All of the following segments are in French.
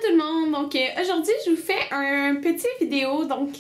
tout le monde, donc aujourd'hui je vous fais un petit vidéo, donc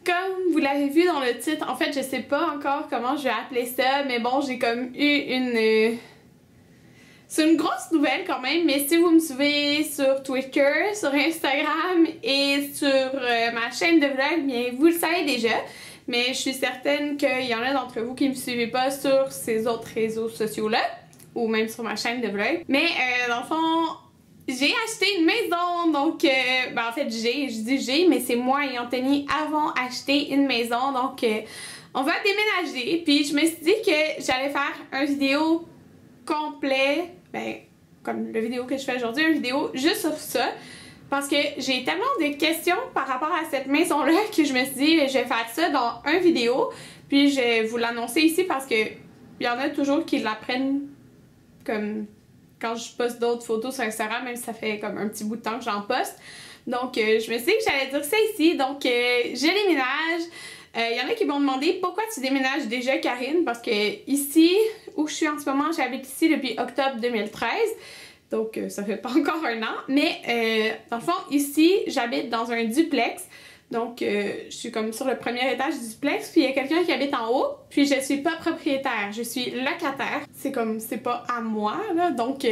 comme vous l'avez vu dans le titre, en fait je sais pas encore comment je vais appeler ça, mais bon j'ai comme eu une... C'est une grosse nouvelle quand même, mais si vous me suivez sur Twitter, sur Instagram et sur ma chaîne de vlog, bien vous le savez déjà, mais je suis certaine qu'il y en a d'entre vous qui ne me suivez pas sur ces autres réseaux sociaux-là, ou même sur ma chaîne de vlog. Mais dans le fond, j'ai acheté une maison, donc en fait je dis j'ai, mais c'est moi et Anthony avons acheté une maison, donc on va déménager. Puis je me suis dit que j'allais faire une vidéo complet, comme la vidéo que je fais aujourd'hui, une vidéo juste sur ça, parce que j'ai tellement de questions par rapport à cette maison-là que je me suis dit je vais faire ça dans une vidéo, puis je vais vous l'annoncer ici parce que il y en a toujours qui la prennent comme quand je poste d'autres photos sur Instagram, même si ça fait comme un petit bout de temps que j'en poste. Donc je me suis dit que j'allais dire ça ici, donc je déménage. Il y en a qui m'ont demandé pourquoi tu déménages déjà, Karine, parce que ici où je suis en ce moment, j'habite ici depuis octobre 2013, donc ça fait pas encore un an, mais dans le fond ici j'habite dans un duplex, donc je suis comme sur le premier étage du duplex, puis il y a quelqu'un qui habite en haut, puis je suis pas propriétaire, je suis locataire, c'est comme, c'est pas à moi là, donc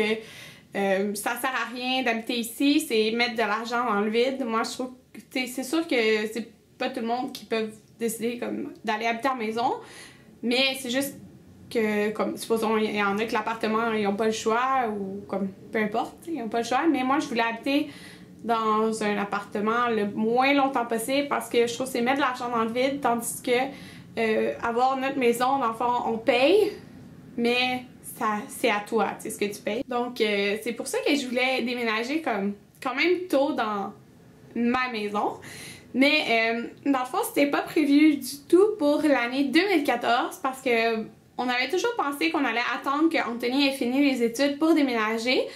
ça sert à rien d'habiter ici, c'est mettre de l'argent dans le vide. Moi je trouve que c'est sûr que c'est pas tout le monde qui peut décider comme d'aller habiter en maison, mais c'est juste que comme supposons il y en a que l'appartement ils ont pas le choix, ou comme peu importe, ils ont pas le choix, mais moi je voulais habiter dans un appartement le moins longtemps possible parce que je trouve que c'est mettre de l'argent dans le vide, tandis que avoir notre maison, dans le fond on paye, mais ça c'est à toi, tu sais ce que tu payes. Donc c'est pour ça que je voulais déménager comme quand même tôt dans ma maison. Mais dans le fond, c'était pas prévu du tout pour l'année 2014 parce que on avait toujours pensé qu'on allait attendre que Anthony ait fini les études pour déménager.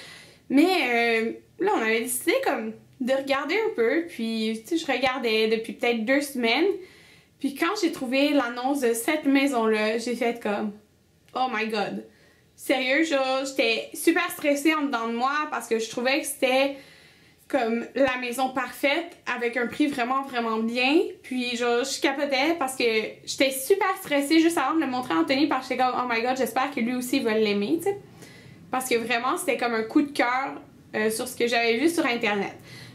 Mais là, on avait décidé comme de regarder un peu. Puis, tu sais, je regardais depuis peut-être 2 semaines. Puis quand j'ai trouvé l'annonce de cette maison-là, j'ai fait comme « Oh my God! » Sérieux, genre, j'étais super stressée en dedans de moi parce que je trouvais que c'était comme la maison parfaite avec un prix vraiment bien, puis genre je capotais parce que j'étais super stressée juste avant de le montrer à Anthony parce que j'étais comme oh my god, j'espère que lui aussi va l'aimer, tu sais, parce que vraiment c'était comme un coup de cœur sur ce que j'avais vu sur internet.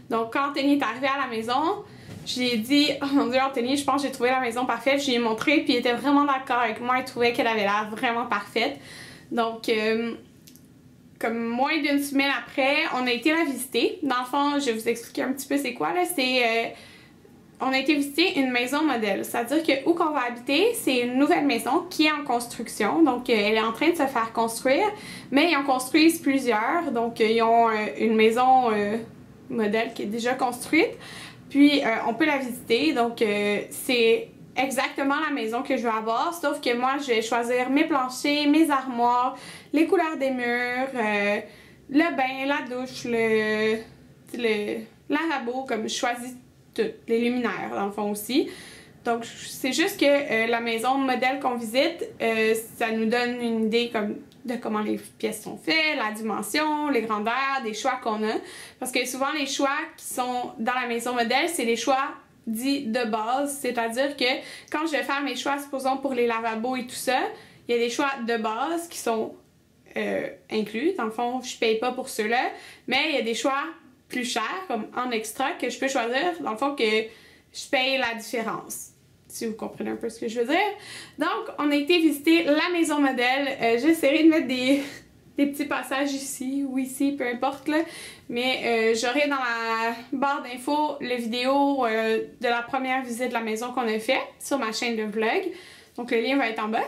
Donc quand Anthony est arrivé à la maison, j'ai dit oh mon dieu Anthony, je pense que j'ai trouvé la maison parfaite, je lui ai montré puis il était vraiment d'accord avec moi, il trouvait qu'elle avait l'air vraiment parfaite. Donc comme moins d'une semaine après, on a été la visiter. Dans le fond, je vais vous expliquer un petit peu c'est quoi là. C'est on a été visiter une maison modèle. C'est-à-dire que où qu'on va habiter, c'est une nouvelle maison qui est en construction. Donc elle est en train de se faire construire, mais ils en construisent plusieurs. Donc ils ont une maison modèle qui est déjà construite. Puis on peut la visiter. Donc c'est exactement la maison que je veux avoir, sauf que moi je vais choisir mes planchers, mes armoires, les couleurs des murs, le bain, la douche, le lavabo, comme je choisis tout, les luminaires dans le fond aussi. Donc c'est juste que la maison modèle qu'on visite, ça nous donne une idée comme de comment les pièces sont faites, la dimension, les grandeurs, des choix qu'on a. Parce que souvent les choix qui sont dans la maison modèle, c'est les choix dit de base, c'est-à-dire que quand je vais faire mes choix, supposons pour les lavabos et tout ça, il y a des choix de base qui sont inclus, dans le fond je paye pas pour ceux-là, mais il y a des choix plus chers, comme en extra, que je peux choisir, dans le fond que je paye la différence, si vous comprenez un peu ce que je veux dire. Donc on a été visiter la maison modèle, j'essaierai de mettre des petits passages ici ou ici, peu importe là, mais j'aurai dans la barre d'infos la vidéo de la première visite de la maison qu'on a fait sur ma chaîne de vlog, donc le lien va être en bas.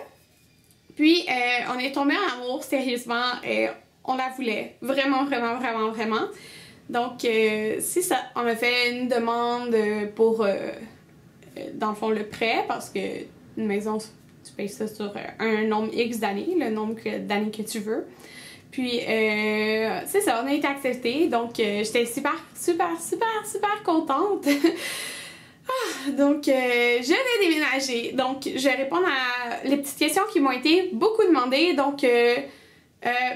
Puis on est tombé en amour sérieusement, on la voulait vraiment. Donc c'est ça, on a fait une demande pour dans le fond le prêt, parce que une maison tu payes ça sur un nombre X d'années, le nombre d'années que tu veux. Puis c'est ça, on a été acceptés, donc j'étais super contente. Donc je vais déménager, donc je vais répondre à les petites questions qui m'ont été beaucoup demandées. Donc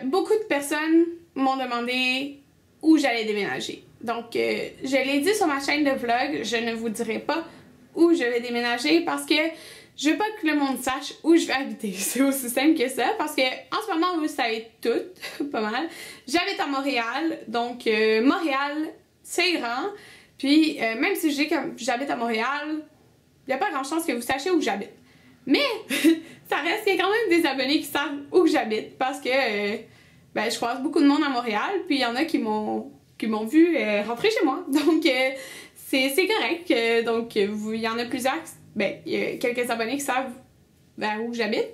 beaucoup de personnes m'ont demandé où j'allais déménager. Donc, je l'ai dit sur ma chaîne de vlog, je ne vous dirai pas où je vais déménager parce que je veux pas que le monde sache où je vais habiter. C'est aussi simple que ça parce que en ce moment, vous savez tout, pas mal. J'habite à Montréal, donc Montréal, c'est grand. Puis, même si je dis que j'habite à Montréal, il n'y a pas grand chance que vous sachiez où j'habite. Mais, ça reste qu'il y a quand même des abonnés qui savent où j'habite parce que ben, je croise beaucoup de monde à Montréal, puis il y en a qui m'ont vu rentrer chez moi. Donc, c'est correct. Donc, il y en a plusieurs, ben, il y a quelques abonnés qui savent vers où j'habite.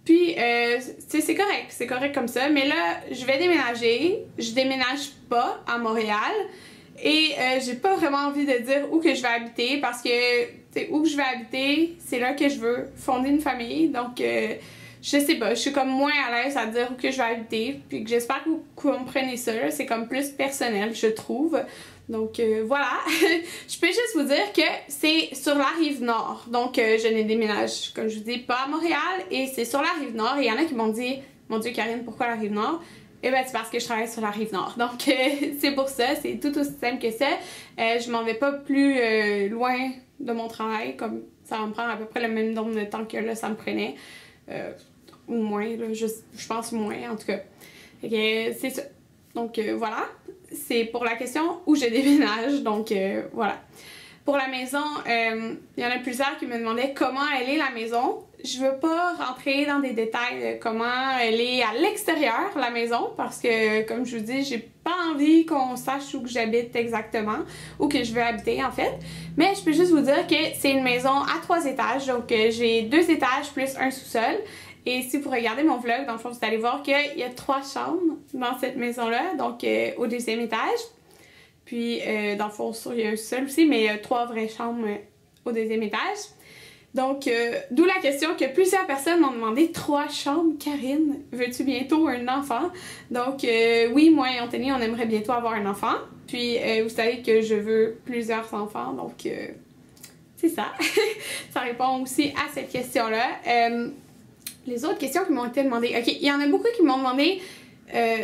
Puis, c'est correct comme ça. Mais là, je vais déménager. Je déménage pas à Montréal. Et j'ai pas vraiment envie de dire où que je vais habiter parce que où je vais habiter, c'est là que je veux fonder une famille. Donc, je sais pas, je suis comme moins à l'aise à dire où que je vais habiter. Puis que j'espère que vous comprenez ça. C'est comme plus personnel, je trouve. Donc, voilà. Je peux juste vous dire que c'est sur la rive nord. Donc, je ne déménage, comme je vous dis, pas à Montréal. Et c'est sur la rive nord. Et il y en a qui m'ont dit, mon Dieu, Karine, pourquoi la rive nord? Eh ben, c'est parce que je travaille sur la rive nord. Donc, c'est pour ça. C'est tout aussi simple que ça. Je m'en vais pas plus loin de mon travail. Comme ça va me prendre à peu près le même nombre de temps que là, ça me prenait. Ou moins, là, je pense moins, en tout cas. C'est ça. Donc, voilà. C'est pour la question où je déménage. Donc, voilà. Pour la maison, il y en a plusieurs qui me demandaient comment elle est la maison. Je veux pas rentrer dans des détails de comment elle est à l'extérieur, la maison, parce que, comme je vous dis, j'ai pas envie qu'on sache où j'habite exactement, où que je veux habiter, en fait. Mais je peux juste vous dire que c'est une maison à 3 étages, donc j'ai 2 étages plus un sous-sol. Et si vous regardez mon vlog, dans le fond, vous allez voir qu'il y a 3 chambres dans cette maison-là, donc au 2e étage. Puis, dans le fond, il y a un seul aussi, mais il y a 3 vraies chambres au 2e étage. Donc, d'où la question que plusieurs personnes m'ont demandé 3 chambres, Karine, veux-tu bientôt un enfant? Donc, oui, moi et Anthony, on aimerait bientôt avoir un enfant. Puis, vous savez que je veux plusieurs enfants, donc c'est ça. Ça répond aussi à cette question-là. Les autres questions qui m'ont été demandées. Ok, il y en a beaucoup qui m'ont demandé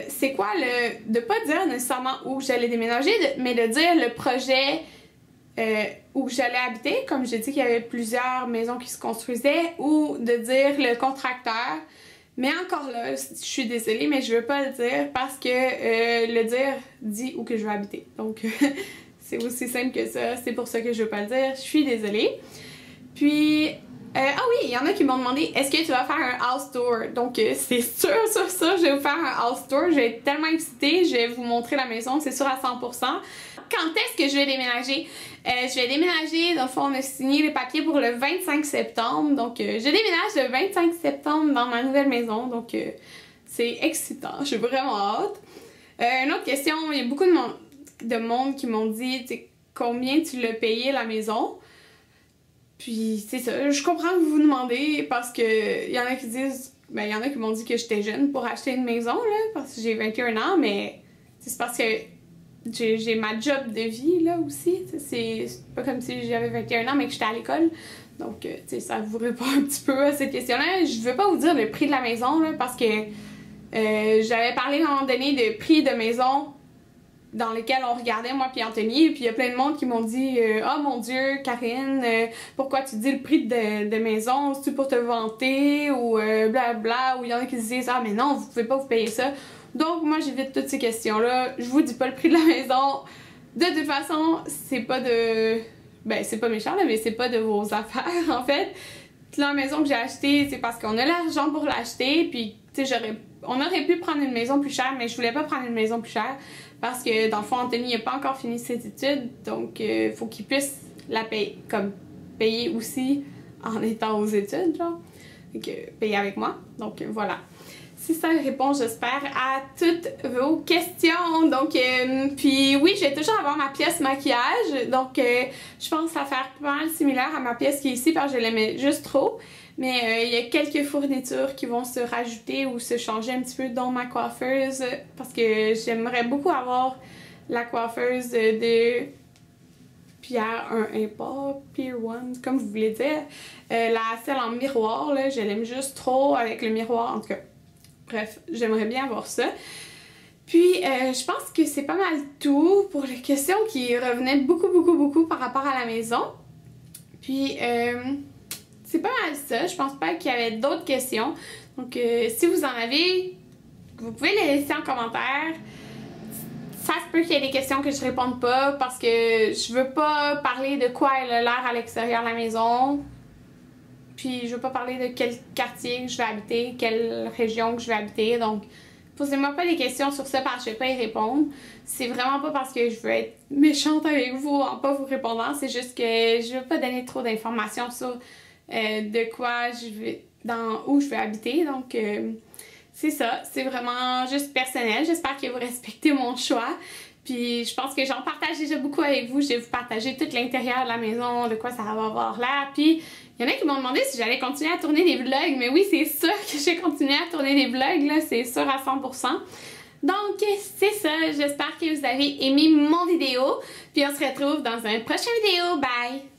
c'est quoi le. De pas dire nécessairement où j'allais déménager, mais de dire le projet où j'allais habiter, comme j'ai dit qu'il y avait plusieurs maisons qui se construisaient, ou de dire le contracteur. Mais encore là, je suis désolée, mais je veux pas le dire parce que le dire dit où que je vais habiter. Donc, c'est aussi simple que ça. C'est pour ça que je veux pas le dire. Je suis désolée. Puis, ah oui, il y en a qui m'ont demandé est-ce que tu vas faire un house tour? Donc, c'est sûr, je vais vous faire un house tour. Je vais être tellement excitée. Je vais vous montrer la maison, c'est sûr à 100%. Quand est-ce que je vais déménager? Je vais déménager, dans le fond, on a signé les papiers pour le 25 septembre. Donc, je déménage le 25 septembre dans ma nouvelle maison. Donc, c'est excitant. J'ai vraiment hâte. Une autre question, il y a beaucoup de monde qui m'ont dit combien tu l'as payé la maison. Puis, c'est ça. Je comprends que vous vous demandez parce que il y en a qui disent, ben, il y en a qui m'ont dit que j'étais jeune pour acheter une maison, là, parce que j'ai 21 ans, mais c'est parce que j'ai ma job de vie, là, aussi. C'est pas comme si j'avais 21 ans, mais que j'étais à l'école. Donc, tu sais, ça vous répond un petit peu à cette question-là. Je veux pas vous dire le prix de la maison, là, parce que j'avais parlé à un moment donné de prix de maison dans lesquels on regardait, moi puis Anthony, puis il y a plein de monde qui m'ont dit « Oh mon Dieu, Karine, pourquoi tu dis le prix de maison? C'est-tu pour te vanter? » ou blablabla, ou il y en a qui se disent « Ah mais non, vous pouvez pas vous payer ça. » Donc moi j'évite toutes ces questions-là, je vous dis pas le prix de la maison. De toute façon, c'est pas de... Ben c'est pas méchant là, mais c'est pas de vos affaires en fait. La maison que j'ai achetée, c'est parce qu'on a l'argent pour l'acheter, puis tu sais, on aurait pu prendre une maison plus chère, mais je voulais pas prendre une maison plus chère. Parce que dans le fond, Anthony n'a pas encore fini ses études, donc il faut qu'il puisse la payer, comme payer aussi en étant aux études, genre. Donc payer avec moi. Donc voilà. Si ça répond, j'espère, à toutes vos questions. Donc, puis oui, je vais toujours avoir ma pièce maquillage. Donc, je pense que ça va faire pas mal similaire à ma pièce qui est ici parce que je l'aimais juste trop. Mais il y a quelques fournitures qui vont se rajouter ou se changer un petit peu dans ma coiffeuse parce que j'aimerais beaucoup avoir la coiffeuse de Pierre 1 pas Pier 1, comme vous voulez dire. Celle en miroir, là, je l'aime juste trop avec le miroir, en tout cas. Bref, j'aimerais bien avoir ça. Puis, je pense que c'est pas mal tout pour les questions qui revenaient beaucoup par rapport à la maison. Puis, c'est pas mal ça. Je pense pas qu'il y avait d'autres questions. Donc, si vous en avez, vous pouvez les laisser en commentaire. Ça se peut qu'il y ait des questions que je réponde pas parce que je veux pas parler de quoi elle a l'air à l'extérieur de la maison. Puis, je veux pas parler de quel quartier que je vais habiter, quelle région que je vais habiter. Donc, posez-moi pas des questions sur ça parce que je vais pas y répondre. C'est vraiment pas parce que je veux être méchante avec vous en pas vous répondant. C'est juste que je veux pas donner trop d'informations sur de quoi je vais, où je vais habiter. Donc, c'est ça. C'est vraiment juste personnel. J'espère que vous respectez mon choix. Puis, je pense que j'en partage déjà beaucoup avec vous. Je vais vous partager tout l'intérieur de la maison, de quoi ça va avoir l'air. Puis, il y en a qui m'ont demandé si j'allais continuer à tourner des vlogs. Mais oui, c'est sûr que j'ai continué à tourner des vlogs, là. C'est sûr à 100%. Donc, c'est ça. J'espère que vous avez aimé mon vidéo. Puis, on se retrouve dans un prochain vidéo. Bye!